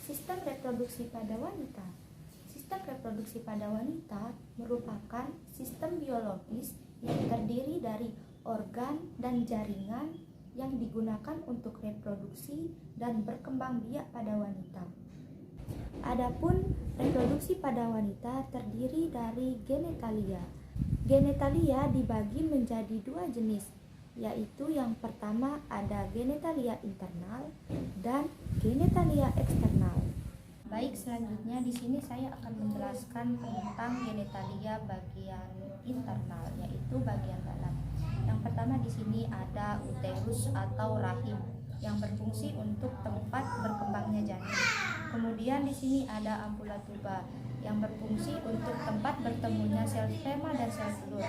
Sistem reproduksi pada wanita. Sistem reproduksi pada wanita merupakan sistem biologis yang terdiri dari organ dan jaringan yang digunakan untuk reproduksi dan berkembang biak pada wanita. Adapun reproduksi pada wanita terdiri dari genitalia. Genitalia dibagi menjadi dua jenis, yaitu yang pertama ada genitalia internal dan genitalia eksternal. Baik, selanjutnya di sini saya akan menjelaskan tentang genitalia bagian internal, yaitu bagian dalam. Yang pertama di sini ada uterus atau rahim yang berfungsi untuk tempat berkembangnya janin. Kemudian di sini ada ampula tuba yang berfungsi untuk tempat bertemunya sel sperma dan sel telur.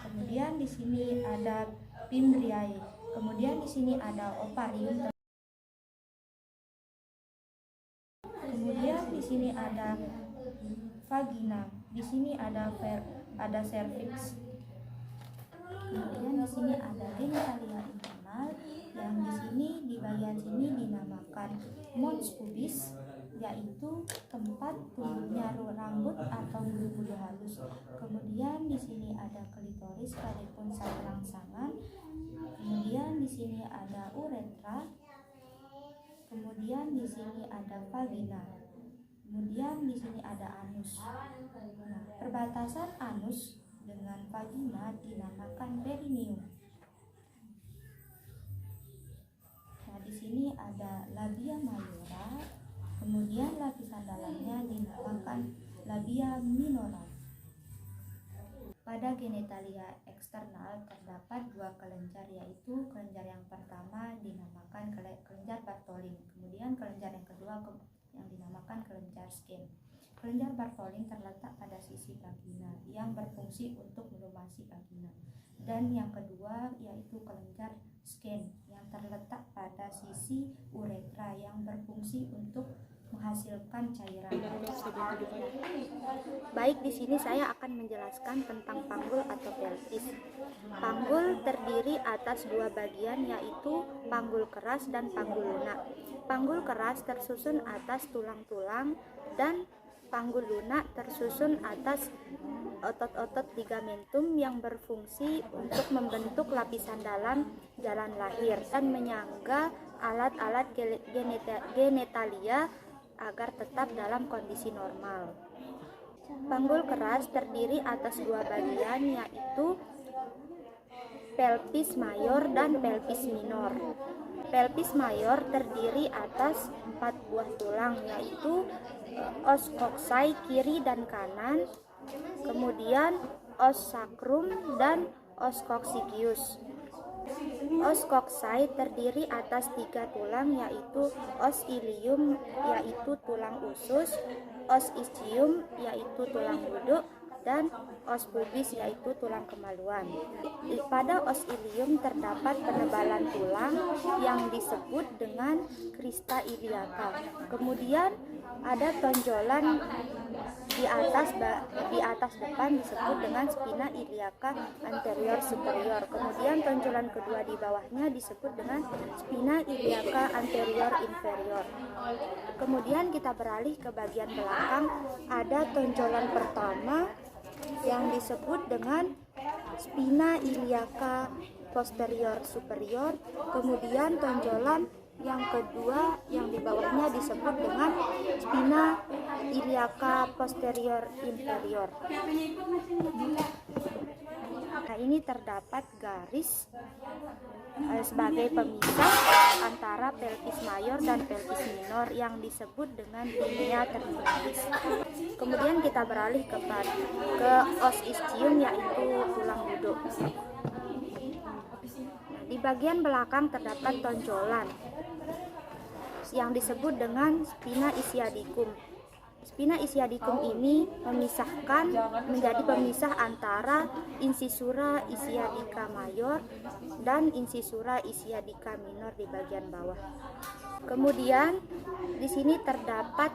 Kemudian di sini ada fimbriae. Kemudian di sini ada ovarium. Kemudian di sini ada vagina. Di sini ada cervix. Kemudian di sini ada genitalia internal yang di sini di bagian sini dinamakan mons pubis, yaitu tempat tumbuhnya rambut atau bulu-bulu halus. Kemudian di sini ada klitoris sekalipun saat rangsangan. Kemudian di sini ada uretra. Kemudian di sini ada vagina. Kemudian di sini ada anus. Nah, perbatasan anus dengan vagina dinamakan perineum. Nah, di sini ada labia majora. Kemudian lapisan dalamnya dinamakan labia minora. Pada genitalia eksternal terdapat dua kelenjar, yaitu kelenjar yang pertama dinamakan kelenjar Bartholin, kemudian kelenjar yang kedua yang dinamakan kelenjar Skene. Kelenjar Bartholin terletak pada sisi vagina yang berfungsi untuk melumasi vagina, dan yang kedua yaitu kelenjar Skene yang terletak pada sisi uretra yang berfungsi untuk menghasilkan cairan. Baik, di sini saya akan menjelaskan tentang panggul atau pelvis. Panggul terdiri atas dua bagian, yaitu panggul keras dan panggul lunak. Panggul keras tersusun atas tulang-tulang dan panggul lunak tersusun atas otot-otot ligamentum yang berfungsi untuk membentuk lapisan dalam jalan lahir dan menyangga alat-alat genitalia agar tetap dalam kondisi normal. Panggul keras terdiri atas dua bagian, yaitu pelvis mayor dan pelvis minor. Pelvis mayor terdiri atas 4 buah tulang, yaitu os coxae kiri dan kanan, kemudian os sacrum dan os coccygeus. Os coxae terdiri atas 3 tulang, yaitu os ilium yaitu tulang usus, os ischium yaitu tulang duduk, dan os pubis yaitu tulang kemaluan. Pada os ilium terdapat penebalan tulang yang disebut dengan crista iliaca. Kemudian ada tonjolan di atas depan disebut dengan spina iliaca anterior superior. Kemudian tonjolan kedua di bawahnya disebut dengan spina iliaca anterior inferior. Kemudian kita beralih ke bagian belakang, ada tonjolan pertama yang disebut dengan spina iliaca posterior superior. Kemudian tonjolan yang kedua yang di bawahnya disebut dengan spina iliaca posterior inferior. Nah, ini terdapat garis sebagai pemisah antara pelvis mayor dan pelvis minor yang disebut dengan linea terminalis. Kemudian kita beralih ke os ischium yaitu tulang duduk. Di bagian belakang terdapat tonjolan yang disebut dengan spina ischiadicum. Spina ischiadicum ini menjadi pemisah antara incisura ischiadica mayor dan incisura ischiadica minor di bagian bawah. Kemudian di sini terdapat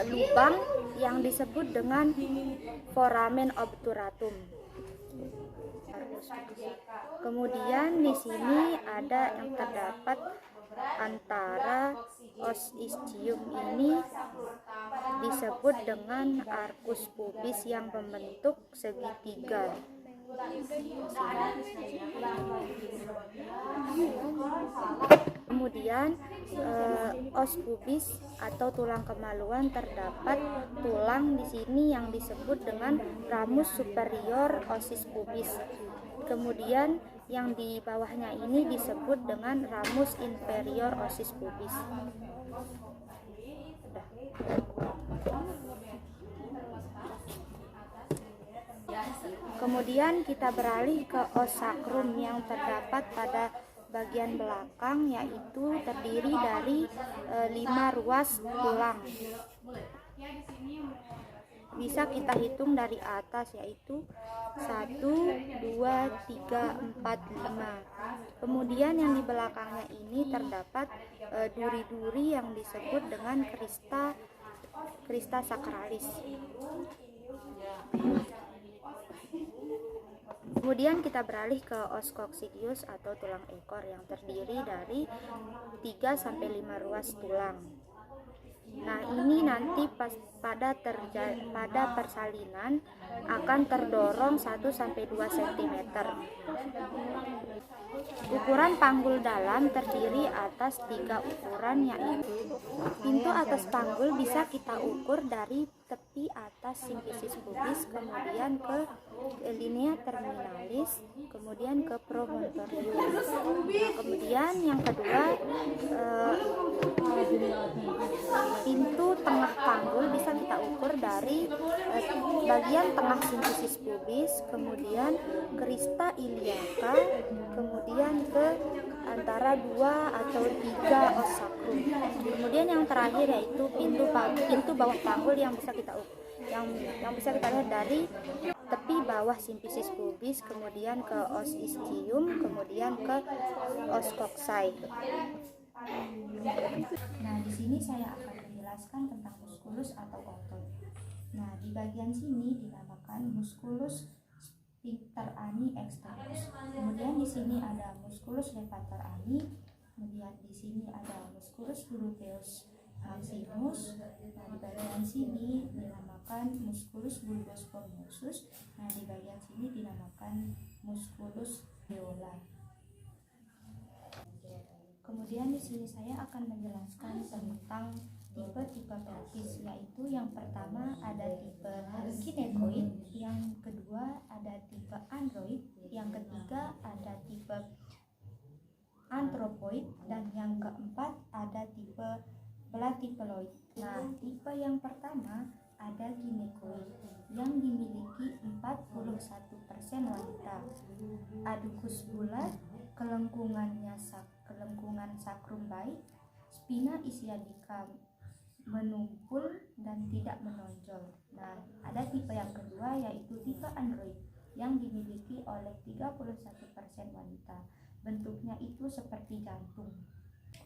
lubang yang disebut dengan foramen obturatum. Kemudian di sini ada yang terdapat antara os ischium ini disebut dengan arcus pubis yang membentuk segitiga. Kemudian os pubis atau tulang kemaluan, terdapat tulang di sini yang disebut dengan ramus superior osis pubis. Kemudian yang di bawahnya ini disebut dengan ramus inferior osis pubis. Kemudian kita beralih ke os sacrum yang terdapat pada bagian belakang, yaitu terdiri dari 5 ruas tulang. Bisa kita hitung dari atas, yaitu 1, 2, 3, 4, 5. Kemudian yang di belakangnya ini terdapat duri-duri yang disebut dengan crista sacralis. Kemudian kita beralih ke os coccygeus atau tulang ekor yang terdiri dari 3-5 ruas tulang. Nah, ini nanti pada persalinan akan terdorong 1-2 cm. Ukuran panggul dalam terdiri atas 3 ukuran, yaitu pintu atas panggul bisa kita ukur dari tepi atas simplicis pubis, kemudian ke linea terminalis, kemudian ke promontorium. Nah, kemudian yang kedua, pintu tengah panggul bisa kita ukur dari bagian tengah simplicis pubis, kemudian crista iliaca, kemudian ke antara 2 atau 3 os sacrum. Kemudian yang terakhir yaitu pintu bawah panggul yang bisa kita lihat dari tepi bawah simplicis pubis, kemudian ke os ischium, kemudian ke os coccygii. Nah, di sini saya akan menjelaskan tentang musculus atau otot. Nah, di bagian sini dinamakan musculus sphincter ani externus. Kemudian di sini ada musculus levator ani. Kemudian di sini ada musculus gluteus maximus. Nah, di bagian sini dinamakan musculus bulbus spongiosius. Nah, di bagian sini dinamakan musculus viola. Kemudian di sini saya akan menjelaskan tentang tipe-tipe pelvis, yaitu yang pertama ada tipe ginecoid, yang kedua ada tipe android, yang ketiga ada tipe anthropoid, dan yang keempat ada tipe platypeloid. Nah, tipe yang pertama ada ginecoid yang dimiliki 41% wanita. Aducus bulat, kelengkungan sakrum baik, spina ischiadica menumpul dan tidak menonjol. Nah, ada tipe yang kedua yaitu tipe android yang dimiliki oleh 31% wanita. Bentuknya itu seperti jantung.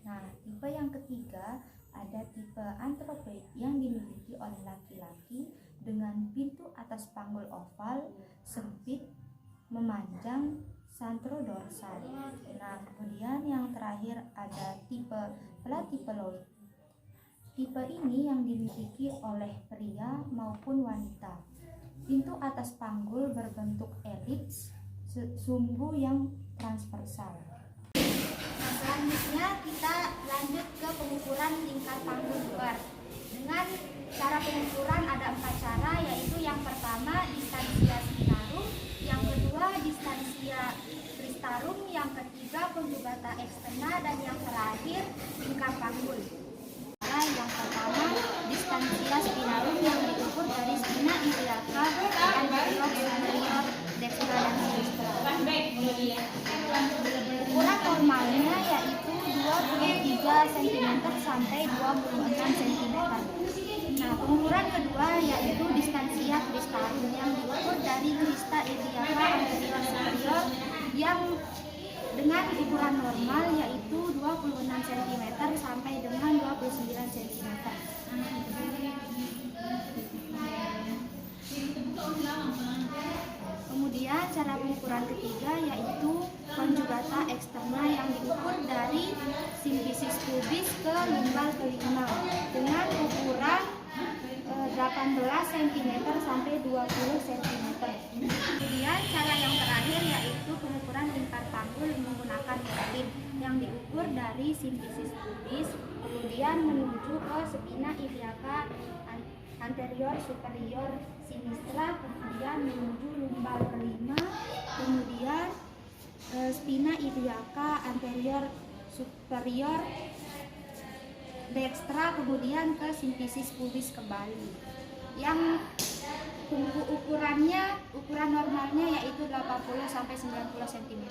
Nah, tipe yang ketiga ada tipe anthropoid yang dimiliki oleh laki-laki dengan pintu atas panggul oval, sempit, memanjang, santrodorsal. Nah, kemudian yang terakhir ada tipe platypeloid. Tipe ini yang dimiliki oleh pria maupun wanita. Pintu atas panggul berbentuk elips, sumbu yang transversal. Nah, selanjutnya kita lanjut ke pengukuran tingkat panggul luar. Dengan cara pengukuran ada 4 cara, yaitu yang pertama distansia spinarum, yang kedua distansia cristarum, yang ketiga conjugata externa, dan yang terakhir tingkat panggul. Yang pertama distansia spinarum yang diukur dari spina iliaca anterior, superior, destra, dan sinistra. Ukuran normalnya yaitu 23 cm sampai 26 cm. Nah, pengukuran kedua yaitu distansia cristarum yang diukur dari crista iliaca anterior superior yang dengan ukuran normal yaitu 26 cm sampai dengan 29 cm. Kemudian cara pengukuran ketiga yaitu conjugata externa yang diukur dari simfisis pubis ke lumbal kelima dengan ukuran 18 cm sampai 20 cm. Kemudian cara yang terakhir yaitu pengukuran lingkar panggul menggunakan mesin yang diukur dari simfisis pubis kemudian menuju ke spina iliaca anterior superior sinistra, kemudian menuju lumbal kelima, kemudian spina iliaca anterior superior dextra, kemudian ke simfisis pubis kembali. Yang ukuran normalnya yaitu 80 sampai 90 cm.